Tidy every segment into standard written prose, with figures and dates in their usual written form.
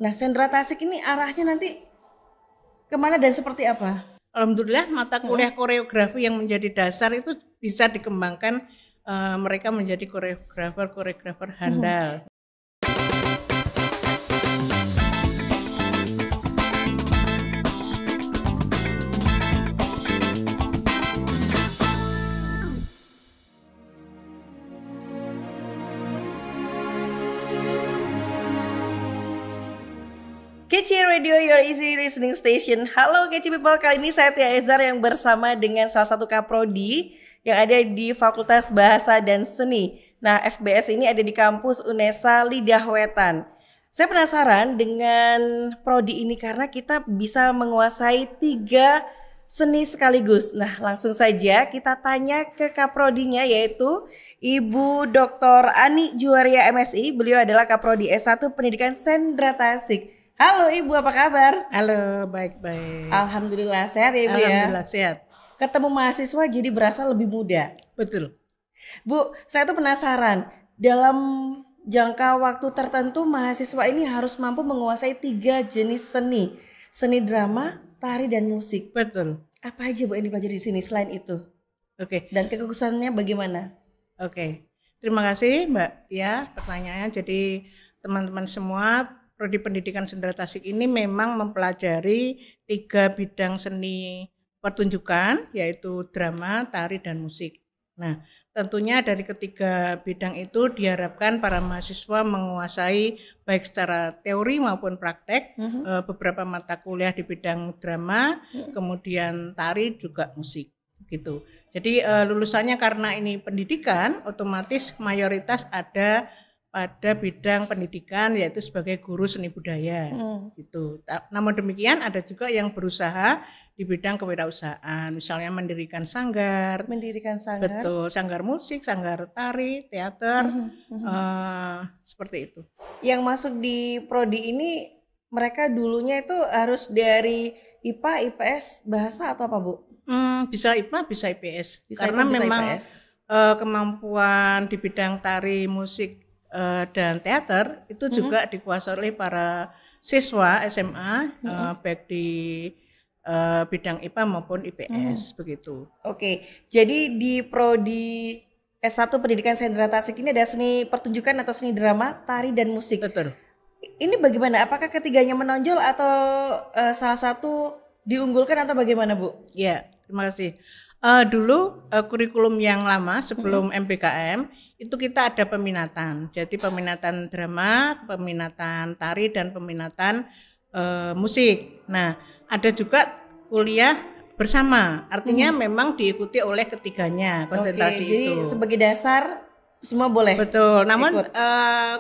Nah, Sendra Tasik ini arahnya nanti kemana dan seperti apa? Alhamdulillah mata kuliah koreografi yang menjadi dasar itu bisa dikembangkan mereka menjadi koreografer handal. Keci Radio, your easy listening station. Halo Keci People, kali ini saya Tia Ezar yang bersama dengan salah satu kaprodi yang ada di Fakultas Bahasa dan Seni. Nah, FBS ini ada di kampus UNESA Lidah Wetan. Saya penasaran dengan prodi ini karena kita bisa menguasai 3 seni sekaligus. Nah, langsung saja kita tanya ke kaprodinya, yaitu Ibu Dr. Ani Juwaria MSI. Beliau adalah kaprodi S1 Pendidikan Sendra Tasik. Halo Ibu, apa kabar? Halo, baik-baik. Alhamdulillah sehat ya Ibu ya? Alhamdulillah sehat. Ketemu mahasiswa jadi berasa lebih muda. Betul. Bu, saya tuh penasaran, dalam jangka waktu tertentu mahasiswa ini harus mampu menguasai 3 jenis seni. Seni drama, tari, dan musik. Betul. Apa aja Bu yang dipelajari di sini selain itu? Oke. Dan kekhususannya bagaimana? Oke. Terima kasih Mbak Tia pertanyaannya. Jadi teman-teman semua, Prodi Pendidikan Sendra Tasik ini memang mempelajari 3 bidang seni pertunjukan, yaitu drama, tari, dan musik. Nah, tentunya dari ketiga bidang itu diharapkan para mahasiswa menguasai baik secara teori maupun praktek beberapa mata kuliah di bidang drama, kemudian tari, juga musik. Gitu. Jadi lulusannya karena ini pendidikan, otomatis mayoritas ada pada bidang pendidikan, yaitu sebagai guru seni budaya gitu. Namun demikian ada juga yang berusaha di bidang kewirausahaan, misalnya mendirikan sanggar. Betul, sanggar musik, sanggar tari, teater, seperti itu. Yang masuk di prodi ini mereka dulunya itu harus dari IPA, IPS, bahasa atau apa Bu? Bisa IPA, bisa IPS. Bisa karena IPA, bisa memang IPS. Kemampuan di bidang tari, musik, dan teater itu juga dikuasai oleh para siswa SMA baik di bidang IPA maupun IPS begitu. Oke, jadi di prodi S1 Pendidikan Sendra Tasik ini ada seni pertunjukan atau seni drama, tari, dan musik. Betul. Ini bagaimana? Apakah ketiganya menonjol atau salah satu diunggulkan atau bagaimana Bu? Ya, terima kasih. Dulu kurikulum yang lama sebelum MBKM itu kita ada peminatan. Jadi peminatan drama, peminatan tari, dan peminatan musik. Nah, ada juga kuliah bersama. Artinya memang diikuti oleh ketiganya konsentrasi itu. Jadi sebagai dasar semua boleh. Betul. Namun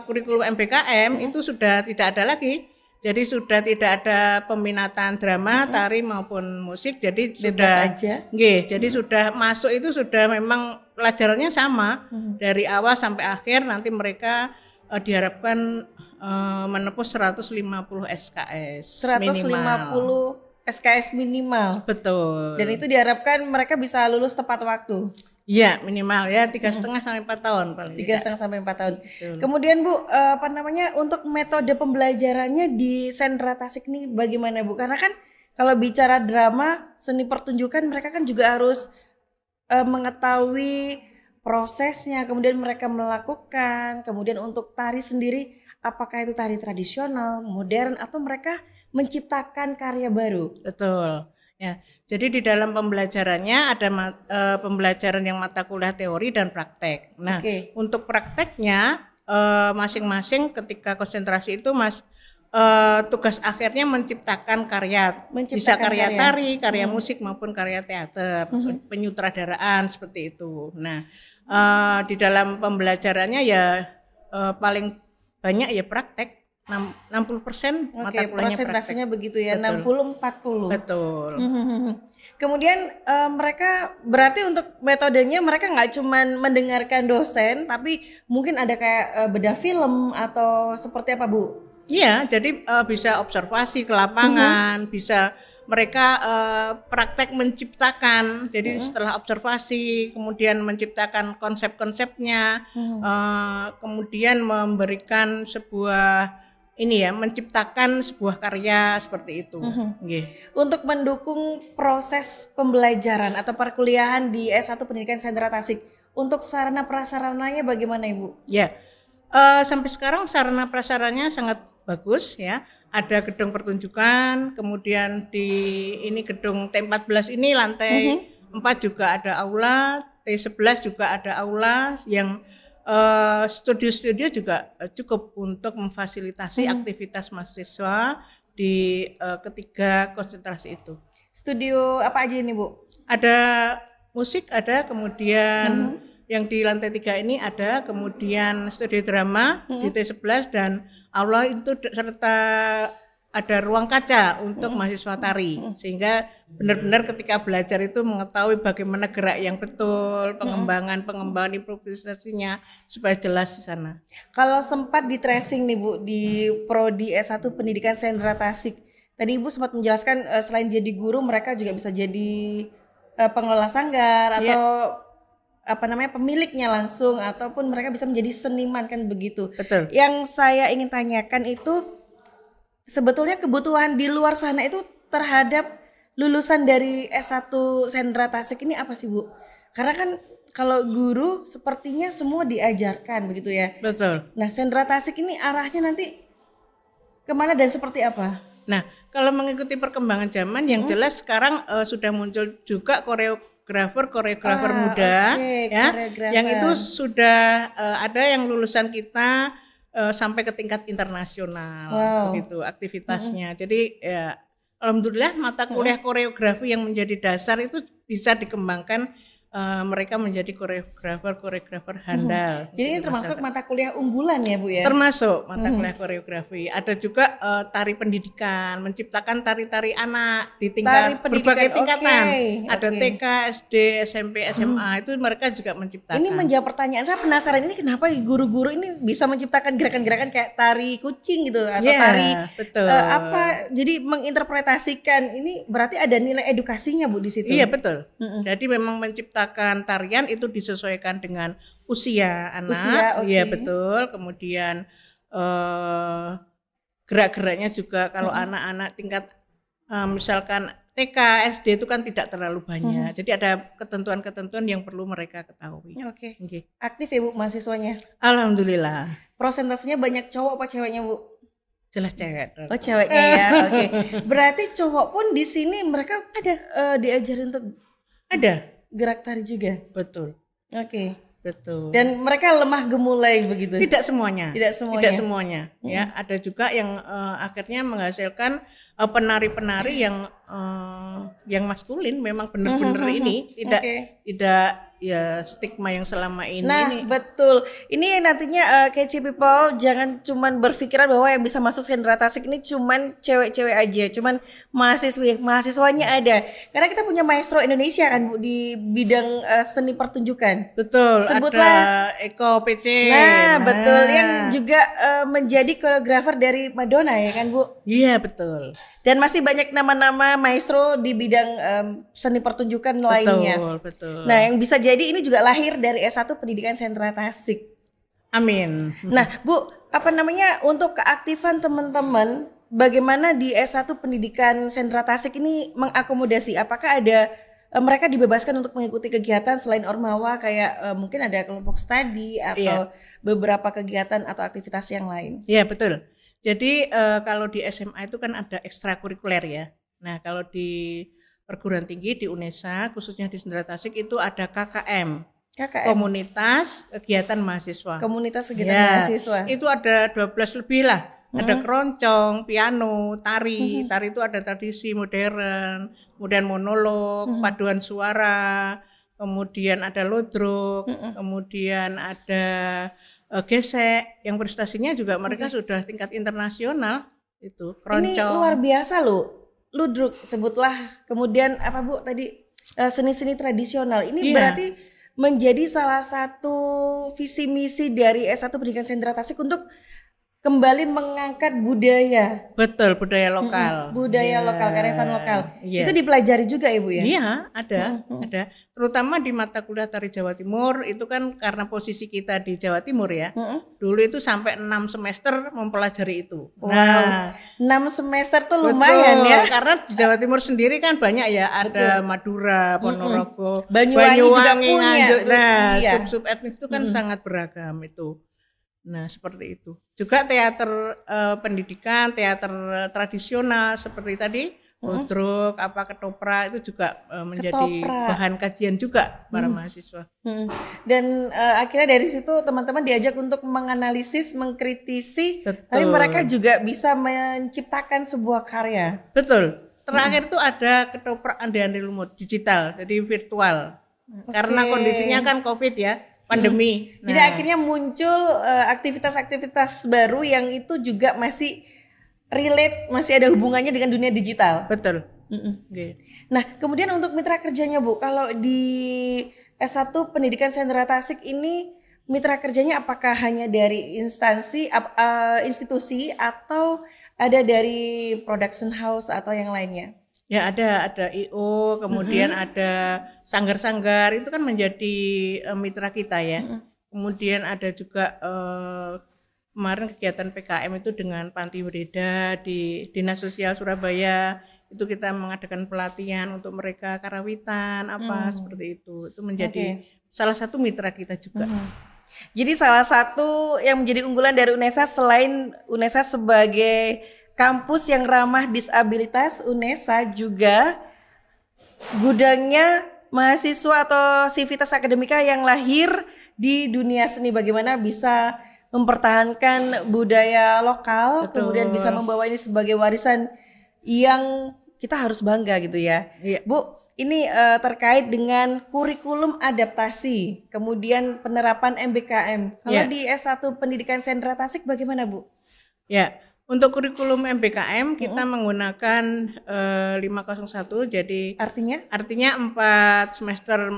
kurikulum MBKM itu sudah tidak ada lagi. Jadi sudah tidak ada peminatan drama, tari maupun musik. Jadi bebas sudah aja. Jadi sudah masuk itu sudah memang pelajarannya sama dari awal sampai akhir. Nanti mereka diharapkan menempuh 150 SKS 150 minimal. SKS minimal. Betul. Dan itu diharapkan mereka bisa lulus tepat waktu. Iya, minimal ya 3,5 sampai 4 tahun paling. 3,5 sampai 4 tahun. Betul. Kemudian Bu, untuk metode pembelajarannya di Sendra Tasik ini bagaimana Bu? Karena kan kalau bicara drama, seni pertunjukan, mereka kan juga harus mengetahui prosesnya, kemudian mereka melakukan. Kemudian untuk tari sendiri, apakah itu tari tradisional, modern, atau mereka menciptakan karya baru? Betul. Ya, jadi di dalam pembelajarannya ada pembelajaran yang mata kuliah teori dan praktek. Nah, untuk prakteknya masing-masing ketika konsentrasi itu tugas akhirnya menciptakan karya, bisa karya tari, karya musik maupun karya teater, penyutradaraan seperti itu. Nah, di dalam pembelajarannya ya paling banyak ya praktek. 60% mata kuliahnya presentasinya begitu ya. 60-40. Betul. Kemudian mereka berarti untuk metodenya mereka nggak cuma mendengarkan dosen, tapi mungkin ada kayak bedah film atau seperti apa Bu? Iya, jadi bisa observasi ke lapangan, bisa mereka praktek menciptakan. Jadi setelah observasi kemudian menciptakan konsep-konsepnya, kemudian memberikan sebuah ini ya menciptakan sebuah karya seperti itu. Nggih. Untuk mendukung proses pembelajaran atau perkuliahan di S1 Pendidikan Sentra Tasik, untuk sarana prasarananya bagaimana Ibu? Ya, sampai sekarang sarana prasarannya sangat bagus ya. Ada gedung pertunjukan, kemudian di ini gedung T14 ini lantai 4 juga ada aula, T11 juga ada aula yang studio-studio juga cukup untuk memfasilitasi aktivitas mahasiswa di ketiga konsentrasi itu. Studio apa aja ini Bu? Ada musik, ada kemudian yang di lantai 3 ini ada, kemudian studio drama di T11 dan aula itu serta ada ruang kaca untuk mahasiswa tari, sehingga benar-benar ketika belajar itu mengetahui bagaimana gerak yang betul, pengembangan improvisasinya supaya jelas di sana. Kalau sempat di tracing nih Bu di Prodi S1 Pendidikan Sentra Tasik, tadi Ibu sempat menjelaskan selain jadi guru mereka juga bisa jadi pengelola sanggar atau pemiliknya langsung, ataupun mereka bisa menjadi seniman, kan begitu. Betul. Yang saya ingin tanyakan itu sebetulnya kebutuhan di luar sana itu terhadap lulusan dari S1 Sentra Tasik ini apa sih Bu? Karena kan kalau guru sepertinya semua diajarkan begitu ya. Betul. Nah, Sentra Tasik ini arahnya nanti kemana dan seperti apa? Nah, kalau mengikuti perkembangan zaman yang jelas sekarang sudah muncul juga koreografer muda ya, yang itu sudah ada yang lulusan kita sampai ke tingkat internasional begitu aktivitasnya. Jadi ya alhamdulillah mata kuliah koreografi yang menjadi dasar itu bisa dikembangkan mereka menjadi koreografer handal. Jadi ini termasuk mata kuliah unggulan ya Bu ya? Termasuk mata kuliah koreografi. Ada juga tari pendidikan, menciptakan tari-tari anak di tingkat berbagai tingkatan. Ada TK, SD, SMP, SMA itu mereka juga menciptakan. Ini menjawab pertanyaan saya, penasaran ini kenapa guru-guru ini bisa menciptakan gerakan-gerakan kayak tari kucing gitu atau tari betul. Jadi menginterpretasikan ini berarti ada nilai edukasinya Bu di situ. Iya betul. Jadi memang menciptakan tarian itu disesuaikan dengan usia anak, iya betul. Kemudian gerak-geraknya juga kalau anak-anak tingkat misalkan TK, SD itu kan tidak terlalu banyak. Jadi ada ketentuan-ketentuan yang perlu mereka ketahui. Oke. Aktif ya Bu mahasiswanya? Alhamdulillah. Prosentasenya banyak cowok apa ceweknya Bu? Jelas cewek. Oh ceweknya ya. Oke. Berarti cowok pun di sini mereka ada diajarin untuk ada gerak tari juga. Betul. Oke. Betul. Dan mereka lemah gemulai begitu. Tidak semuanya. Tidak semuanya. Ya, ada juga yang akhirnya menghasilkan penari-penari yang maskulin, memang benar-benar ini tidak ya stigma yang selama ini. Nah, betul. Ini nantinya Kece People jangan cuman berpikiran bahwa yang bisa masuk Sentra Tasik ini cuman cewek-cewek aja, cuman mahasiswanya ada. Karena kita punya maestro Indonesia kan Bu di bidang seni pertunjukan. Betul. Sebutlah ada Eko PC. Nah, betul, yang juga menjadi koreografer dari Madonna ya kan Bu? Iya, betul. Dan masih banyak nama-nama maestro di bidang seni pertunjukan lainnya. Betul. Nah, yang bisa jadi ini juga lahir dari S1 Pendidikan Sentra Tasik. Amin. Nah, Bu, untuk keaktifan teman-teman, bagaimana di S1 Pendidikan Sentra Tasik ini mengakomodasi? Apakah ada mereka dibebaskan untuk mengikuti kegiatan selain Ormawa kayak mungkin ada kelompok studi atau beberapa kegiatan atau aktivitas yang lain? Iya, betul. Jadi kalau di SMA itu kan ada ekstrakurikuler ya. Nah, kalau di perguruan tinggi di UNESA khususnya di Sentra Tasik itu ada KKM. Komunitas Kegiatan Mahasiswa. Komunitas Kegiatan Mahasiswa. Itu ada 12 lebih lah. Ada keroncong, piano, tari. Tari itu ada tradisi modern, kemudian monolog, paduan suara, kemudian ada lodrok, kemudian ada gesek. Yang prestasinya juga mereka sudah tingkat internasional itu. Keroncong. Ini luar biasa loh. Ludruk sebutlah, kemudian apa Bu tadi seni-seni tradisional ini berarti menjadi salah satu visi misi dari S1 Pendidikan Sentra Tasik untuk kembali mengangkat budaya. Betul, budaya lokal. Budaya lokal, kearifan lokal. Itu dipelajari juga Ibu ya? Iya, ada. terutama di mata kuliah Tari Jawa Timur itu kan karena posisi kita di Jawa Timur ya. Dulu itu sampai 6 semester mempelajari itu. Wow. Nah, 6 semester tuh lumayan ya. Karena di Jawa Timur sendiri kan banyak ya, ada Madura, Ponorogo, Banyuwangi juga punya. Nganjuk. Nah, sub-sub etnis itu kan sangat beragam itu. Nah, seperti itu. Juga teater pendidikan, teater tradisional seperti tadi Ludruk, ketoprak itu juga menjadi bahan kajian juga para mahasiswa. Dan akhirnya dari situ teman-teman diajak untuk menganalisis, mengkritisi, tapi mereka juga bisa menciptakan sebuah karya. Betul. Terakhir itu ada ketoprak Andi Lumut digital, jadi virtual. Karena kondisinya kan COVID ya, pandemi. Jadi akhirnya muncul aktivitas-aktivitas baru yang itu juga masih relate, masih ada hubungannya dengan dunia digital. Betul. Nah, kemudian untuk mitra kerjanya Bu, kalau di S1 Pendidikan Sendera Tasik ini mitra kerjanya apakah hanya dari institusi atau ada dari production house atau yang lainnya? Ya ada IO, kemudian ada sanggar-sanggar, itu kan menjadi mitra kita ya. Kemudian ada juga kemarin kegiatan PKM itu dengan Panti Breda di Dinas Sosial Surabaya, itu kita mengadakan pelatihan untuk mereka karawitan seperti itu menjadi salah satu mitra kita juga. Jadi salah satu yang menjadi unggulan dari UNESA selain UNESA sebagai kampus yang ramah disabilitas, UNESA juga gudangnya mahasiswa atau sivitas akademika yang lahir di dunia seni, bagaimana bisa mempertahankan budaya lokal. Betul. Kemudian bisa membawa ini sebagai warisan yang kita harus bangga gitu ya. Bu, ini terkait dengan kurikulum adaptasi, kemudian penerapan MBKM. Kalau di S1 Pendidikan Sendera Tasik bagaimana Bu? Ya, untuk kurikulum MBKM kita menggunakan 501, jadi artinya 4 semester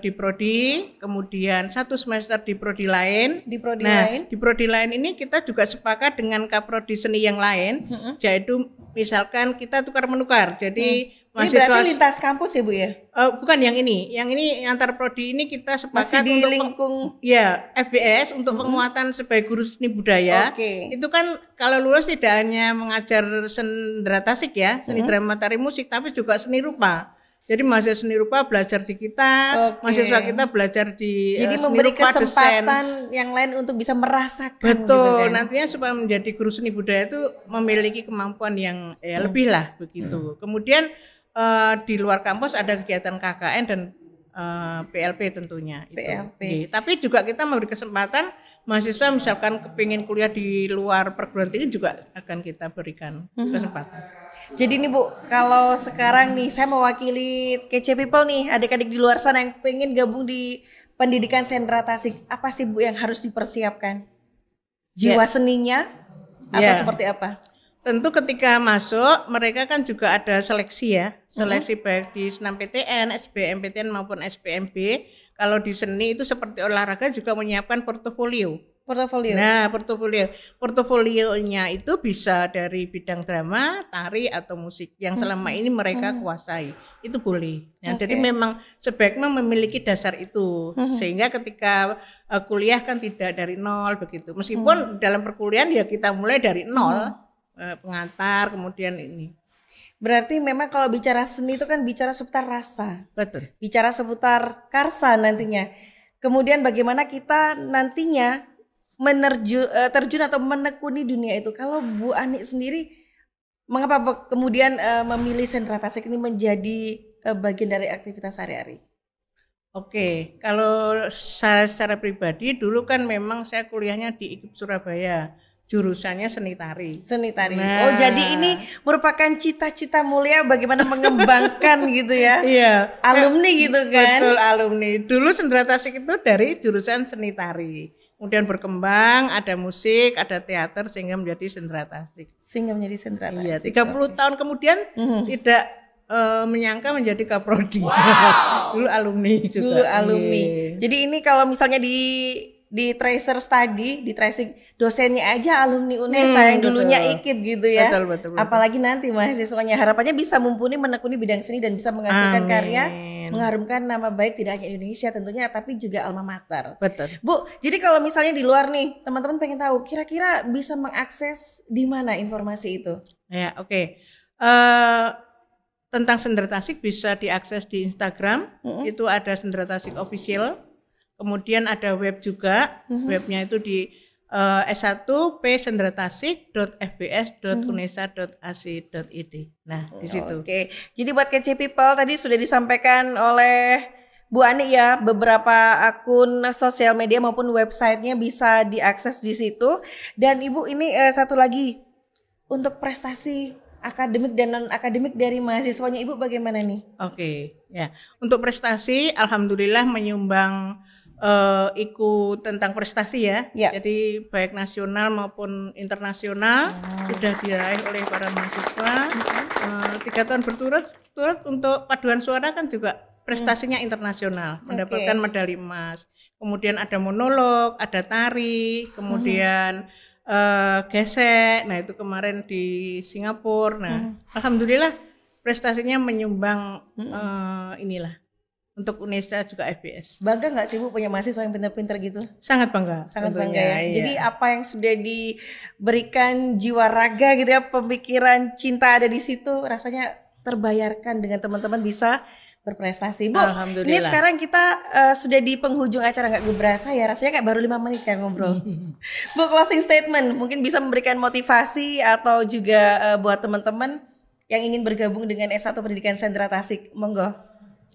di prodi, kemudian 1 semester di prodi lain. Di prodi lain ini kita juga sepakat dengan kaprodi seni yang lain, yaitu misalkan kita tukar-menukar. Jadi mahasiswa, ini berarti lintas kampus ya Bu ya? Bukan yang ini antar prodi ini kita sepakat di untuk lingkung FBS untuk penguatan sebagai guru seni budaya. Itu kan kalau lulus tidak hanya mengajar sendera tasik ya, seni drama tari musik, tapi juga seni rupa. Jadi mahasiswa seni rupa belajar di kita, mahasiswa kita belajar di jadi seni memberi rupa, kesempatan desain. Yang lain untuk bisa merasakan. Betul, gitu kan? Nantinya supaya menjadi guru seni budaya itu memiliki kemampuan yang lebih lah begitu. Kemudian di luar kampus ada kegiatan KKN dan PLP tentunya. PLP. Tapi juga kita memberi kesempatan mahasiswa misalkan kepingin kuliah di luar perguruan tinggi juga akan kita berikan kesempatan. Jadi nih Bu, kalau sekarang nih saya mewakili Kece People nih, adik-adik di luar sana yang pengen gabung di Pendidikan Sendera Tasik, apa sih Bu yang harus dipersiapkan? Jiwa seninya atau seperti apa? Tentu ketika masuk mereka kan juga ada seleksi ya, seleksi baik di SNMPTN, SBMPTN maupun SPMB. Kalau di seni itu seperti olahraga juga menyiapkan portofolio. Nah, portofolionya itu bisa dari bidang drama, tari atau musik yang selama ini mereka kuasai. Itu boleh. Nah, jadi memang sebaiknya memiliki dasar itu sehingga ketika kuliah kan tidak dari nol begitu. Meskipun dalam perkuliahan ya kita mulai dari nol. Pengantar kemudian ini. Berarti memang kalau bicara seni itu kan bicara seputar rasa. Betul. Bicara seputar karsa nantinya. Kemudian bagaimana kita nantinya terjun atau menekuni dunia itu. Kalau Bu Ani sendiri mengapa kemudian memilih Sendera Tasik ini menjadi bagian dari aktivitas sehari-hari? Oke, kalau secara pribadi dulu kan memang saya kuliahnya di IKIP Surabaya. Jurusannya seni tari. Nah. Oh, jadi ini merupakan cita-cita mulia bagaimana mengembangkan gitu ya. Iya. Alumni gitu kan. Betul, alumni. Dulu Sendera Tasik itu dari jurusan seni tari. Kemudian berkembang, ada musik, ada teater sehingga menjadi Sendera Tasik. Iya, 30 tahun kemudian tidak menyangka menjadi kaprodi. Wow. Dulu alumni juga. Jadi ini kalau misalnya di di tracer study, di tracing dosennya aja alumni UNESA yang dulunya IKIP gitu ya. Betul. Apalagi nanti mahasiswanya harapannya bisa mumpuni menekuni bidang seni dan bisa menghasilkan karya, mengharumkan nama baik tidak hanya Indonesia tentunya tapi juga alma mater. Betul. Bu, jadi kalau misalnya di luar nih, teman-teman pengen tahu kira-kira bisa mengakses di mana informasi itu? Ya, oke. Tentang Sendera Tasik bisa diakses di Instagram, itu ada Sendera Tasik Official. Kemudian ada web juga, webnya itu di s1psendratasik.fbs.unesa.ac.id. Nah, di situ. Oke, jadi buat kece people tadi sudah disampaikan oleh Bu Ani ya, beberapa akun sosial media maupun websitenya bisa diakses di situ. Dan Ibu ini satu lagi, untuk prestasi akademik dan non akademik dari mahasiswanya Ibu bagaimana nih? Oke, ya. Untuk prestasi, alhamdulillah menyumbang ikut tentang prestasi ya. Jadi baik nasional maupun internasional sudah diraih oleh para mahasiswa. 3 tahun berturut-turut untuk paduan suara kan juga prestasinya internasional, mendapatkan medali emas. Kemudian ada monolog, ada tari, kemudian gesek, nah itu kemarin di Singapura. Nah, alhamdulillah prestasinya menyumbang inilah untuk UNESA juga FBS. Bangga nggak sih Bu punya mahasiswa yang pintar-pintar gitu? Sangat bangga. Sangat bangga ya. Iya. Jadi apa yang sudah diberikan jiwa raga gitu ya, pemikiran cinta ada di situ, rasanya terbayarkan dengan teman-teman bisa berprestasi. Bu, ini sekarang kita sudah di penghujung acara, nggak berasa ya, rasanya kayak baru 5 menit kan ngobrol. Bu, closing statement mungkin bisa memberikan motivasi atau juga buat teman-teman yang ingin bergabung dengan S1 Pendidikan Sendera Tasik, monggo.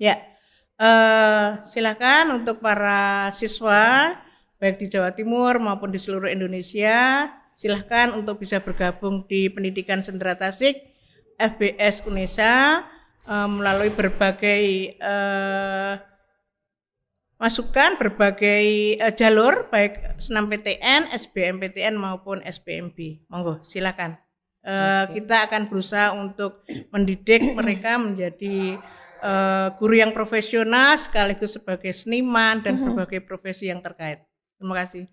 Ya, silakan untuk para siswa baik di Jawa Timur maupun di seluruh Indonesia, silakan untuk bisa bergabung di Pendidikan Sendera Tasik FBS UNESA. Melalui berbagai masukan, berbagai jalur baik SNMPTN, SBMPTN maupun SPMB. Monggo silakan. Kita akan berusaha untuk mendidik mereka menjadi guru yang profesional sekaligus sebagai seniman dan berbagai profesi yang terkait. Terima kasih.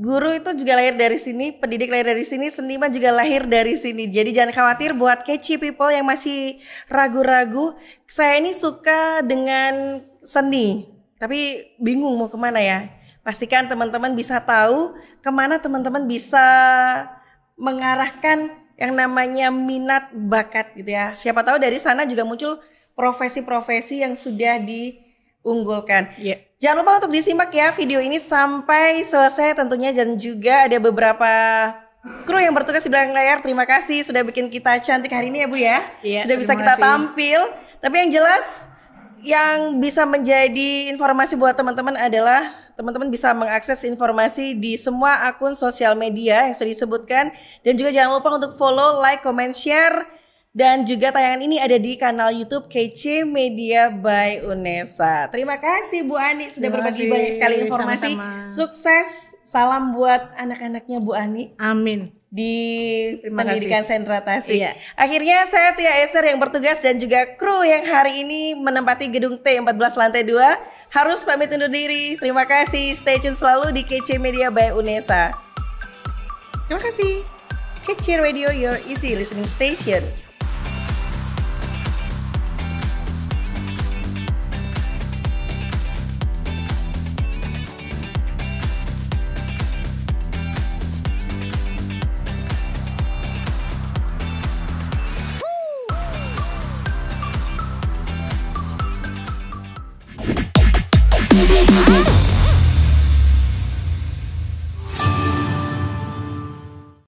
Guru itu juga lahir dari sini, pendidik lahir dari sini, seniman juga lahir dari sini. Jadi jangan khawatir buat kece people yang masih ragu-ragu. Saya ini suka dengan seni, tapi bingung mau kemana ya. Pastikan teman-teman bisa tahu kemana teman-teman bisa mengarahkan yang namanya minat bakat gitu ya. Siapa tahu dari sana juga muncul profesi-profesi yang sudah diunggulkan. Jangan lupa untuk disimak ya video ini sampai selesai tentunya, dan juga ada beberapa kru yang bertugas di belakang layar. Terima kasih sudah bikin kita cantik hari ini ya Bu ya. Sudah bisa kita tampil. Tapi yang jelas yang bisa menjadi informasi buat teman-teman adalah teman-teman bisa mengakses informasi di semua akun sosial media yang sudah disebutkan, dan juga jangan lupa untuk follow, like, comment, share. Dan juga tayangan ini ada di kanal YouTube Kece Media by UNESA. Terima kasih Bu Ani sudah berbagi banyak sekali informasi. Sama-sama. Sukses, salam buat anak-anaknya Bu Ani. Amin. Di Pendidikan Sendera Tasik. Akhirnya saya Tia Eser yang bertugas dan juga kru yang hari ini menempati gedung T14 lantai 2 harus pamit undur diri. Terima kasih, stay tune selalu di Kece Media by UNESA. Terima kasih. Kece Radio, your easy listening station.